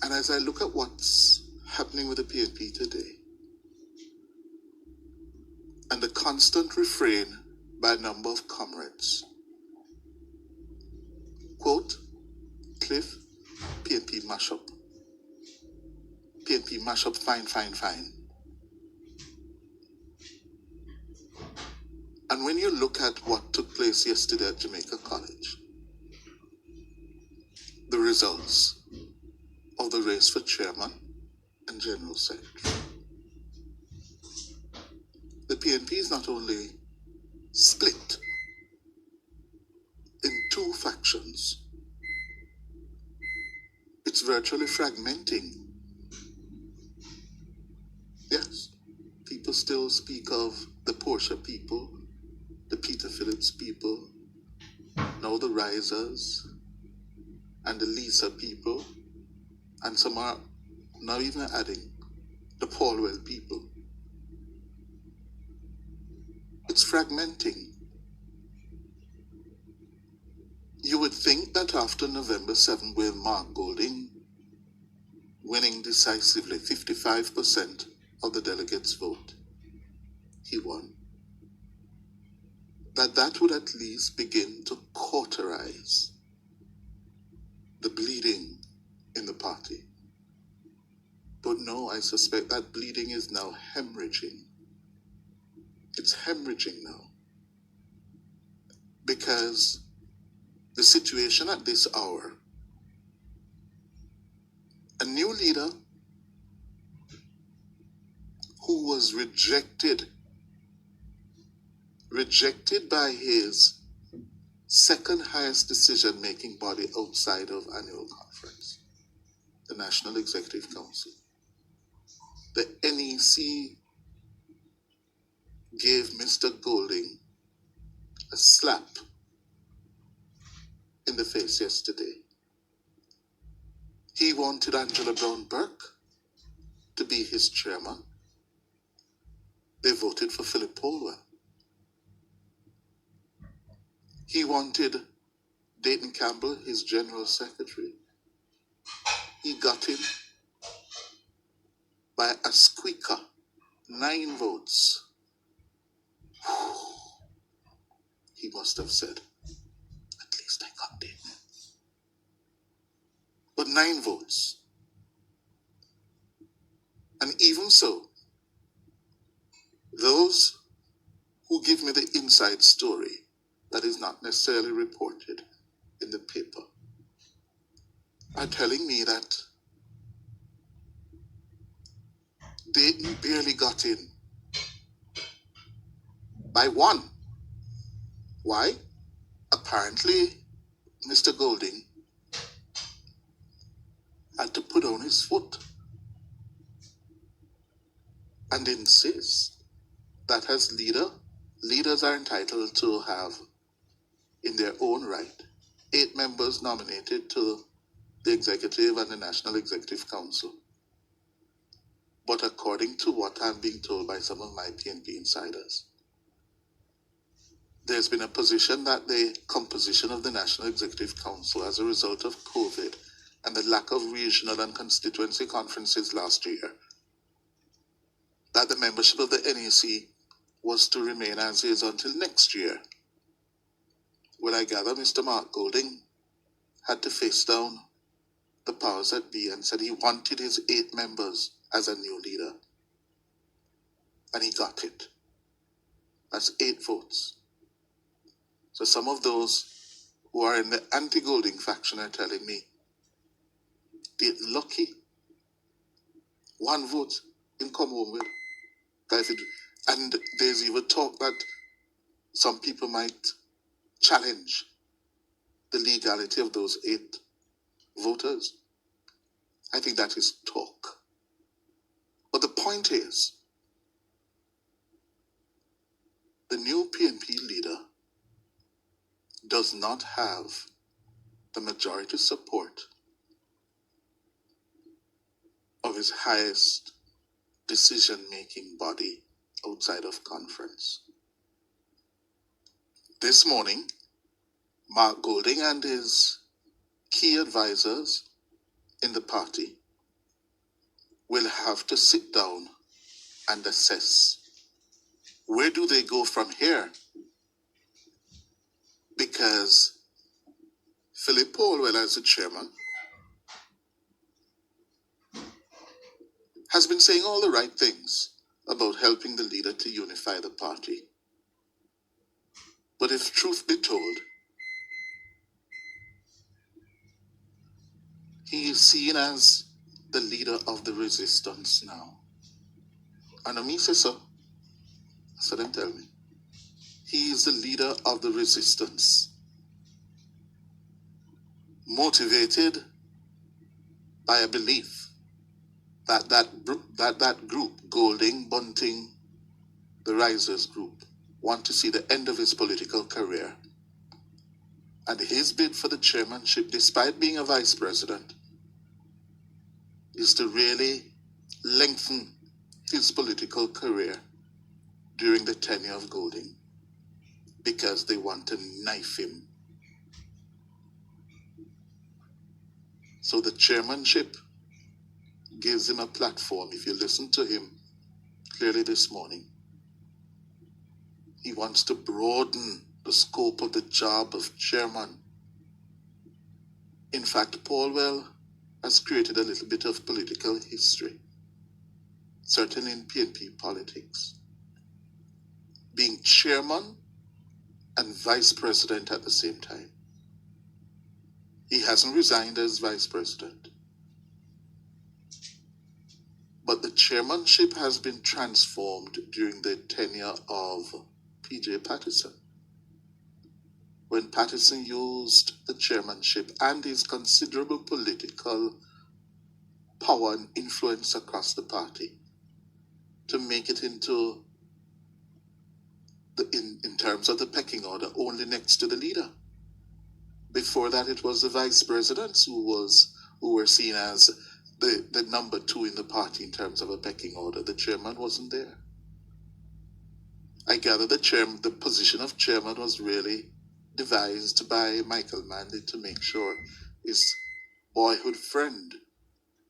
And as I look at what's happening with the PNP today, and the constant refrain by a number of comrades, quote, Cliff, PNP mash up. PNP mash up, fine, fine, fine. And when you look at what took place yesterday at Jamaica College, the results of the race for chairman and general secretary, the PNP is not only split in two factions, it's virtually fragmenting. Yes, people still speak of the Portia people, the Peter Phillips people, now the Risers, and the Lisa people, and some are now even adding the Paulwell people. It's fragmenting. You would think that after November 7, with Mark Golding winning decisively 55% of the delegates' vote, he won, that would at least begin to cauterize the bleeding in the party. But no, I suspect that bleeding is now hemorrhaging. It's hemorrhaging now. Because the situation at this hour, a new leader who was rejected by his second highest decision-making body outside of annual conference, the National Executive Council. The NEC gave Mr. Golding a slap in the face yesterday. He wanted Angela Brown Burke to be his chairman. They voted for Philip Paulwell. He wanted Dayton Campbell, his general secretary. He got him by a squeaker, 9 votes. He must have said, at least I got Dayton. But 9 votes. And even so, those who give me the inside story that is not necessarily reported in the paper are telling me that Dayton barely got in by 1. Why? Apparently, Mr. Golding had to put on his foot and insist that as leaders are entitled to have, in their own right, 8 members nominated to the Executive and the National Executive Council. But according to what I'm being told by some of my PNP insiders, there's been a position that the composition of the National Executive Council as a result of COVID and the lack of regional and constituency conferences last year, that the membership of the NEC was to remain as is until next year, when I gather Mr. Mark Golding had to face down the powers that be and said he wanted his 8 members as a new leader. And he got it. That's 8 votes. So some of those who are in the anti-Golding faction are telling me, they're lucky. 1 vote in come home with. And there's even talk that some people might challenge the legality of those 8 voters. I think that is talk. But the point is, the new PNP leader does not have the majority support of his highest decision-making body outside of conference. This morning, Mark Golding and his key advisors in the party will have to sit down and assess where do they go from here, because Philip Paulwell, as the chairman, has been saying all the right things about helping the leader to unify the party. But if truth be told, he is seen as the leader of the resistance now. And me say so. So them tell me. He is the leader of the resistance, motivated by a belief that that group, Golding, Bunting, the Risers group, want to see the end of his political career. And his bid for the chairmanship, despite being a vice president, is to really lengthen his political career during the tenure of Golding, because they want to knife him. So the chairmanship gives him a platform. If you listen to him clearly this morning, he wants to broaden the scope of the job of chairman. In fact, Paulwell has created a little bit of political history, certainly in PNP politics, being chairman and vice president at the same time. He hasn't resigned as vice president, but the chairmanship has been transformed during the tenure of P.J. Patterson, when Patterson used the chairmanship and his considerable political power and influence across the party to make it into, in terms of the pecking order, only next to the leader. Before that, it was the vice presidents who were seen as the number two in the party in terms of a pecking order. The chairman wasn't there. I gather the position of chairman was really devised by Michael Manley to make sure his boyhood friend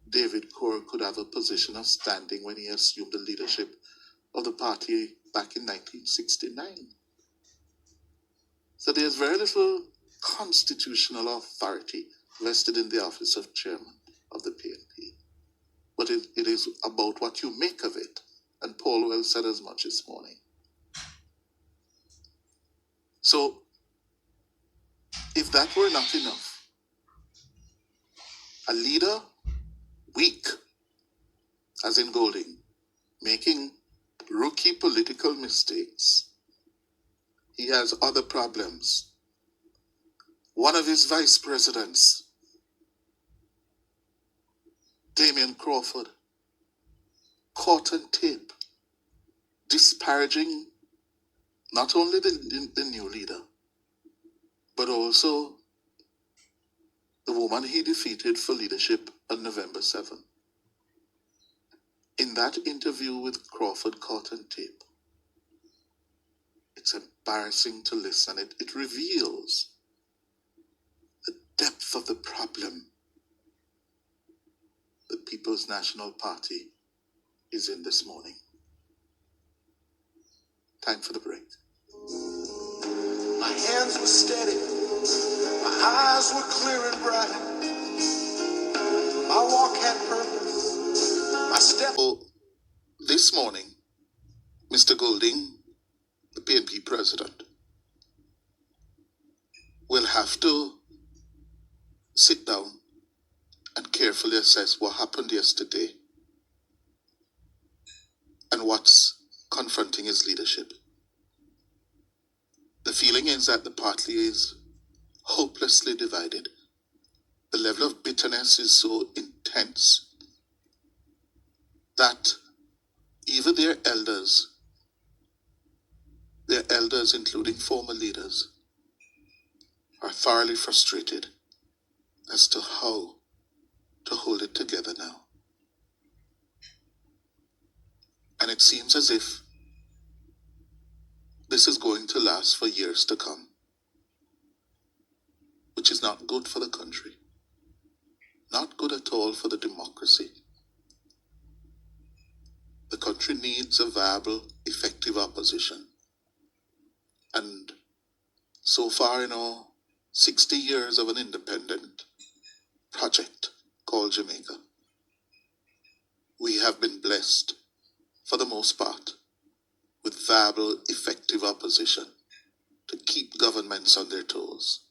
David Corr could have a position of standing when he assumed the leadership of the party back in 1969. So there's very little constitutional authority vested in the office of chairman of the PNP. But it is about what you make of it. And Paulwell said as much this morning. So, if that were not enough, a leader weak, as in Golding, making rookie political mistakes, he has other problems. One of his vice presidents, Damion Crawford, caught on tape, disparaging not only the new leader, but also the woman he defeated for leadership on November 7. In that interview with Crawford caught on tape, it's embarrassing to listen. It reveals the depth of the problem the People's National Party is in this morning. Time for the break. My hands were steady, my eyes were clear and bright. My walk had purpose, my step. This morning, Mr. Golding, the PNP president, will have to sit down and carefully assess what happened yesterday and what's confronting his leadership. The feeling is that the party is hopelessly divided. The level of bitterness is so intense that even their elders including former leaders, are thoroughly frustrated as to how to hold it together now. And it seems as if this is going to last for years to come, which is not good for the country, not good at all for the democracy. country needs a viable, effective opposition. And so far in our 60 years of an independent project called Jamaica, we have been blessed, for the most part, with viable, effective opposition to keep governments on their toes.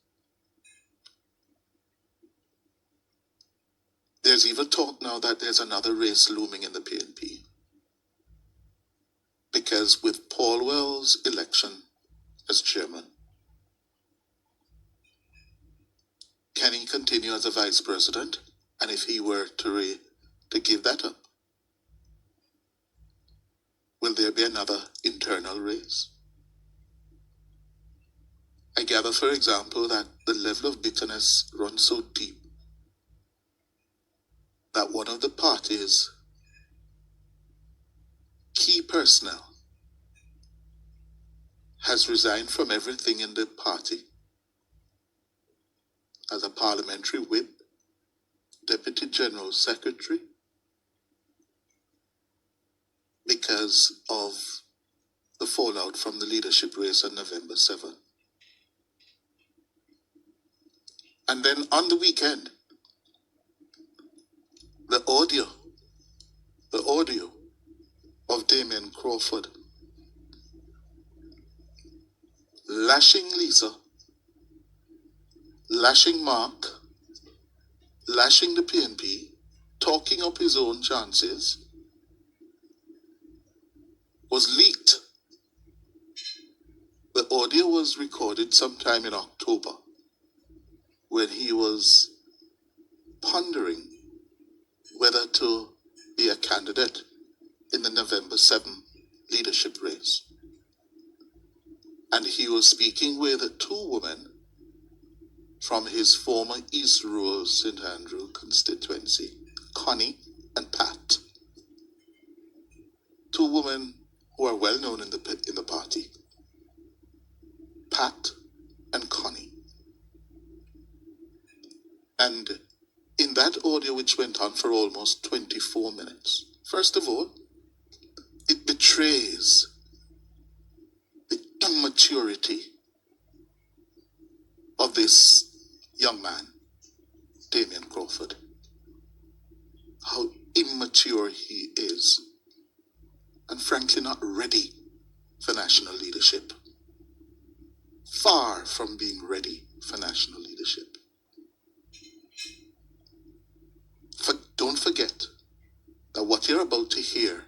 There's even talk now that there's another race looming in the PNP. Because with Paul Well's election as chairman, can he continue as a vice president? And if he were to give that up, will there be another internal race? I gather, for example, that the level of bitterness runs so deep that one of the party's key personnel has resigned from everything in the party as a parliamentary whip, deputy general secretary, because of the fallout from the leadership race on November 7. And then on the weekend, the audio of Damion Crawford lashing Lisa, lashing Mark, lashing the PNP, talking up his own chances, was leaked. The audio was recorded sometime in October when he was pondering whether to be a candidate in the November 7 leadership race. And he was speaking with two women from his former East Rural St. Andrew constituency, Connie and Pat. Two women who are well known in the party, Pat and Connie. And in that audio, which went on for almost 24 minutes, first of all, it betrays the immaturity of this young man, Damion Crawford. How immature he is, and frankly not ready for national leadership. Far from being ready for national leadership. Don't forget that what you're about to hear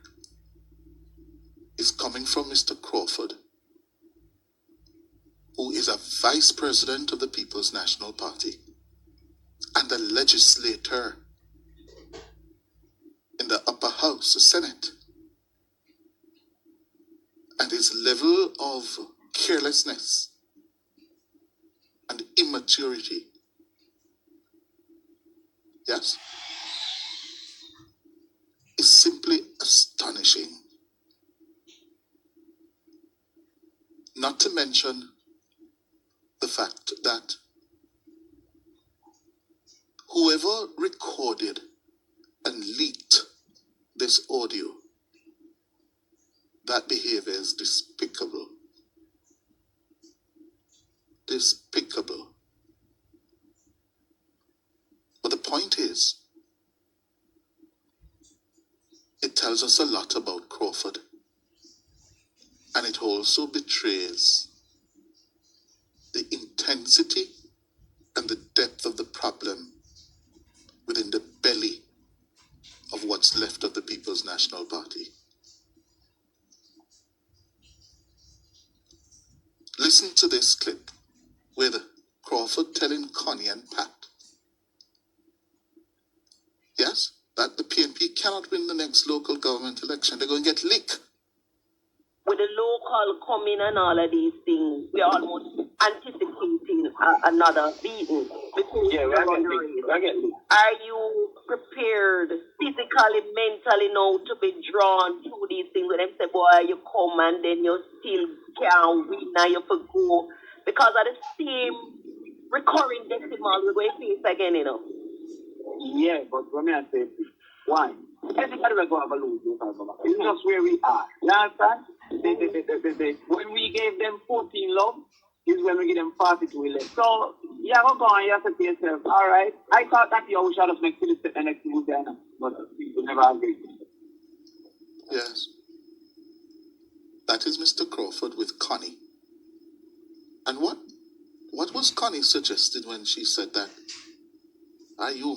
is coming from Mr. Crawford, who is a vice president of the People's National Party and a legislator in the upper house, the Senate. And his level of carelessness and immaturity, yes, is simply astonishing. Not to mention the fact that whoever recorded and leaked this audio, that behavior is despicable. Despicable. But the point is, it tells us a lot about Crawford. And it also betrays the intensity and the depth of the problem within the belly of what's left of the People's National Party. Listen to this clip with Crawford telling Connie and Pat, yes, that the PNP cannot win the next local government election. They're going to get licked. With the local coming and all of these things, we are almost anticipating another beating. Yeah, I get it. Are you prepared physically, mentally now to be drawn through these things? When them say, boy, you come and then you still can't win and you have to go. Because of the same recurring decimal we're going to face again, you know. Yeah, but when I say, why? Everybody will go have a lose. It's just where we are. You understand? When we gave them 14 love, is when we give them 42 left. So, you have to go and you have to say yourself, all right, I thought that we should have make the next move there now, but people never agree. Yes. That is Mr. Crawford with Connie. And what was Connie suggested when she said that? Are you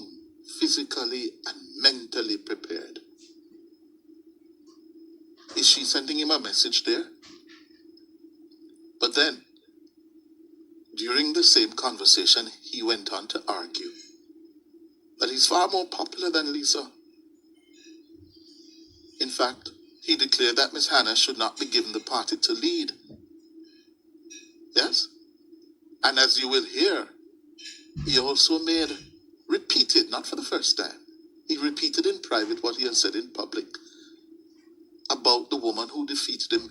physically and mentally prepared? Is she sending him a message there? But then, during the same conversation, he went on to argue that he's far more popular than Lisa. In fact, he declared that Miss Hannah should not be given the party to lead. Yes? And as you will hear, he also repeated, not for the first time, he repeated in private what he had said in public about the woman who defeated him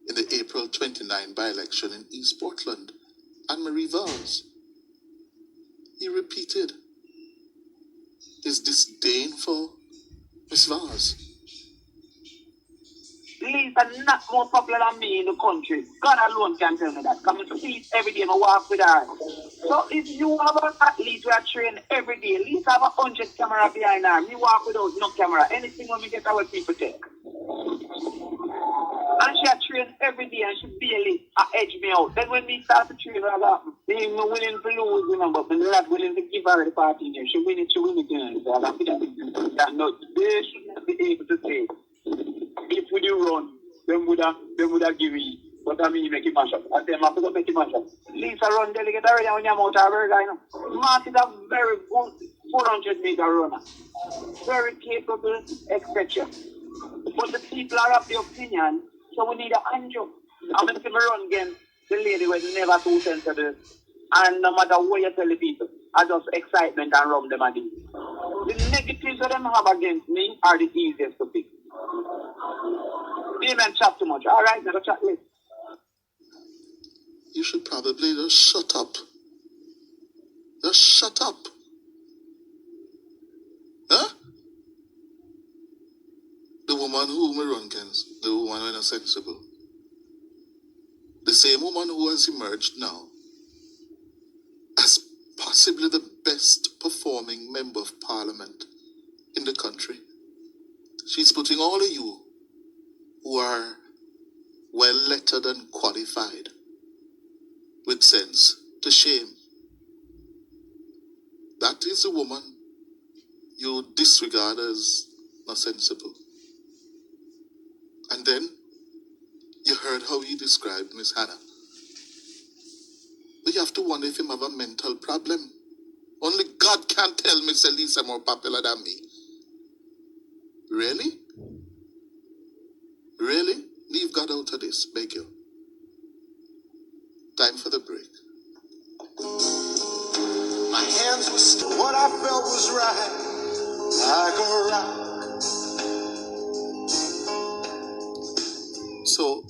in the April 29 by-election in East Portland, Anne-Marie Vaz. He repeated his disdain for Miss Vaz. Lisa not more popular than me in the country. God alone can tell me that. Come to see every day and walk with her. So if you have an athlete who are trained every day, Lisa have 100 camera behind her. Me walk without no camera. Anything when we get our people take. And she trained every day and she barely edge me out. Then when we start to train her, I'm willing to lose, you know, but I'm not willing to give her the party. She win it, you know. No, they should not be able to say, if we do run, them would have give you. But I mean, make it mash up. I tell them, I forgot make it mash up. Lisa run delegate already when you're out of her guy. Mark is a very good 400-meter runner. Very capable, etc. But the people are of the opinion, so we need a Andrew. I'm going to run against the lady was never too sensitive. And no matter what you tell the people, I just excitement and rub them again. The negatives that them have against me are the easiest to pick. Damion chat too much. All right, never chat less. You should probably just shut up. Just shut up. Huh? The woman who me run against, the woman who is sensible. The same woman who has emerged now as possibly the best performing member of parliament in the country. She's putting all of you who are well lettered and qualified with sense to shame. That is a woman you disregard as not sensible. And then you heard how he described Miss Hannah. But you have to wonder if he have a mental problem. Only God can tell Miss Elisa more popular than me. Really? Really? Leave God out of this, beg you. Time for the break. My hands were still. What I felt was right, like a rock. So,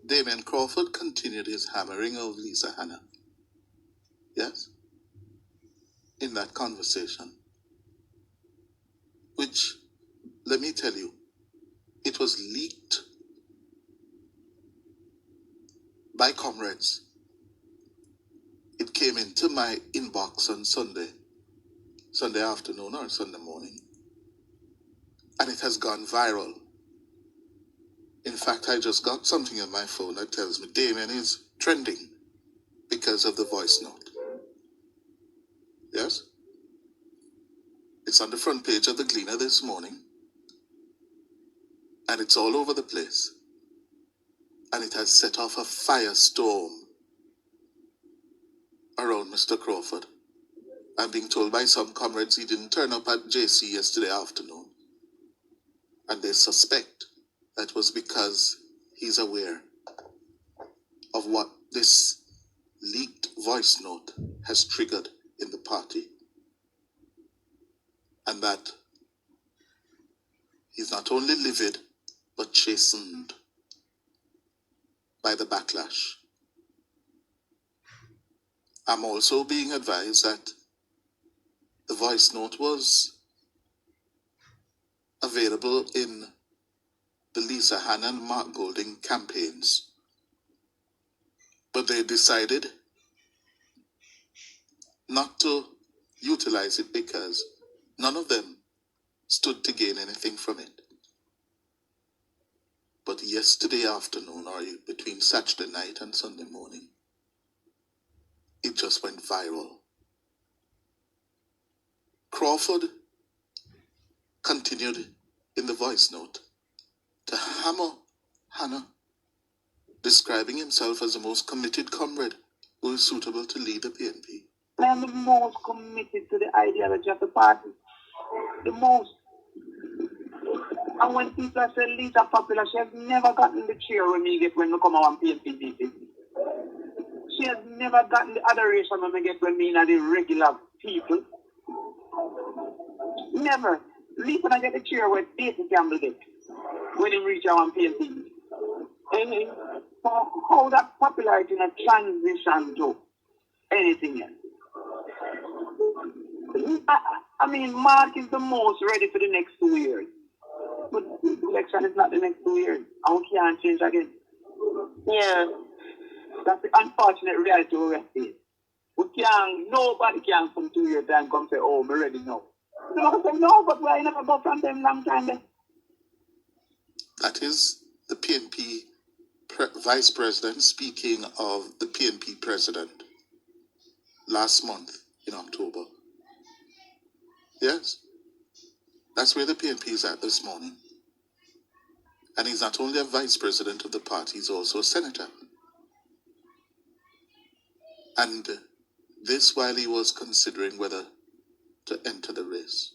Damion Crawford continued his hammering of Lisa Hannah. Yes? In that conversation. Which, let me tell you, it was leaked by comrades. It came into my inbox on Sunday afternoon or Sunday morning. And it has gone viral. In fact, I just got something on my phone that tells me Damion is trending because of the voice note. Yes? It's on the front page of the Gleaner this morning. And it's all over the place. And it has set off a firestorm around Mr. Crawford. I'm being told by some comrades he didn't turn up at JC yesterday afternoon. And they suspect that was because he's aware of what this leaked voice note has triggered in the party. And that he's not only livid, but chastened by the backlash. I'm also being advised that the voice note was available in the Lisa Hanna and Mark Golding campaigns. But they decided not to utilize it because none of them stood to gain anything from it. But yesterday afternoon, or between Saturday night and Sunday morning, it just went viral. Crawford continued in the voice note to hammer Hannah, describing himself as the most committed comrade who is suitable to lead the PNP. I am the most committed to the ideology of the party. The most. And when people are saying Lisa popular, she has never gotten the cheer when we come on PNP meeting. She has never gotten the adoration when we get when we are the regular people. Never. Lisa I get the cheer when David Campbell get when he reach our PNP. And how that popularity in a transition to anything else. I mean, Mark is the most ready for the next 2 years. But the election is not the next 2 years. And we can't change again. Yeah. That's the unfortunate reality we're facing. Nobody can come 2 years and come say, oh, we're ready now. No, but we're never go from them long time then. That is the PNP Vice President speaking of the PNP President last month in October. Yes, that's where the PNP is at this morning. And he's not only a Vice President of the party, he's also a Senator. And this while he was considering whether to enter the race.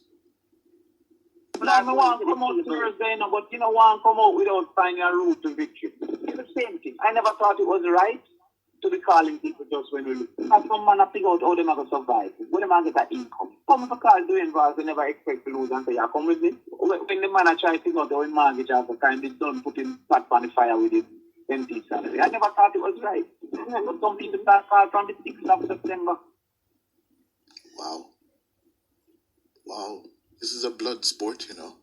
But I don't want to come out Thursday, but you don't want to come out without finding a route to victory. It's the same thing. I never thought it was right to be calling people just when we look. And some man figure out how they are going to survive. When the man get that income. Some of the cars doing bars, they never expect to lose and say, yeah, come with me. When the man try to figure out how mortgage has a kind of done putting fat on the fire with his empty salary. I never thought it was right. But some people start call from the 6th of September. Wow. Wow. This is a blood sport, you know.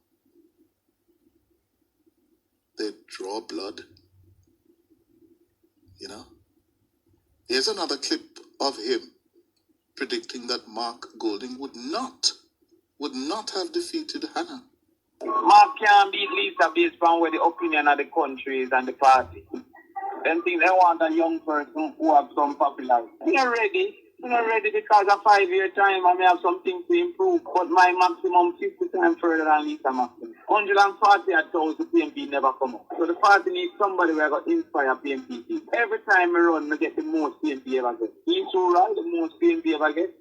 They draw blood. You know. Here's another clip of him predicting that Mark Golding would not have defeated Hannah. Mark can't beat Lisa based on where the opinion of the country is and the party. Them think they want a young person who have some popularity. We're not ready because of 5 year time I may have some things to improve, but my maximum 50 times further than Lisa maximum. 140,000 PNP never come up. So the party needs somebody who got inspire PNP. Every time I run, I get the most PNP ever get. East Rural, the most PNP ever get.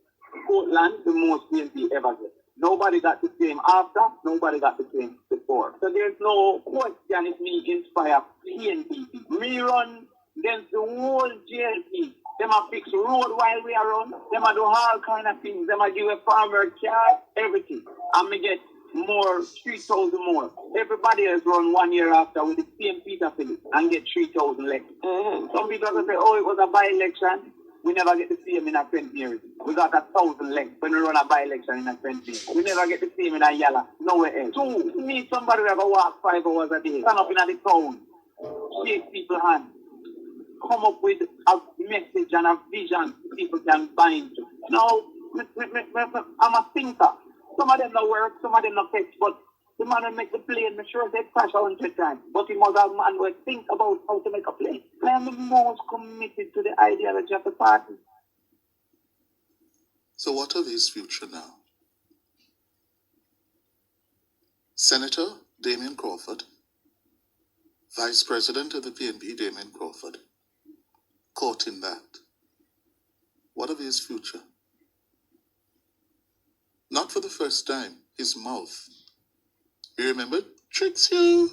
Portland, the most PNP ever get. Nobody got the same after, nobody got the same before. So there's no question if me inspire PNP. Me run against the whole JLP. Them a fix road while we are on. Them a do all kind of things. Them a give a farmer car, everything. And me get more, 3,000 more. Everybody else run 1 year after with the same Peter Phillips and get 3,000 left. Some people say, oh, it was a by-election. We never get to see him in a 20 years. We got 1,000 left when we run a by-election in a 20 years. We never get to see him in a yellow, nowhere else. So, we need somebody who ever walk 5 hours a day, stand up in the town, shake people's hands, come up with a message and a vision people can bind to. Now, I'm a thinker. Some of them don't work, some of them don't fetch, but the man will make the plane, make sure they crash 100 times. But he must have a man who think about how to make a plane. I am the most committed to the ideology of the party. So what of his future now? Senator Damion Crawford, Vice President of the PNP Damion Crawford, caught in that. What of his future? Not for the first time, his mouth, you remember, tricks you.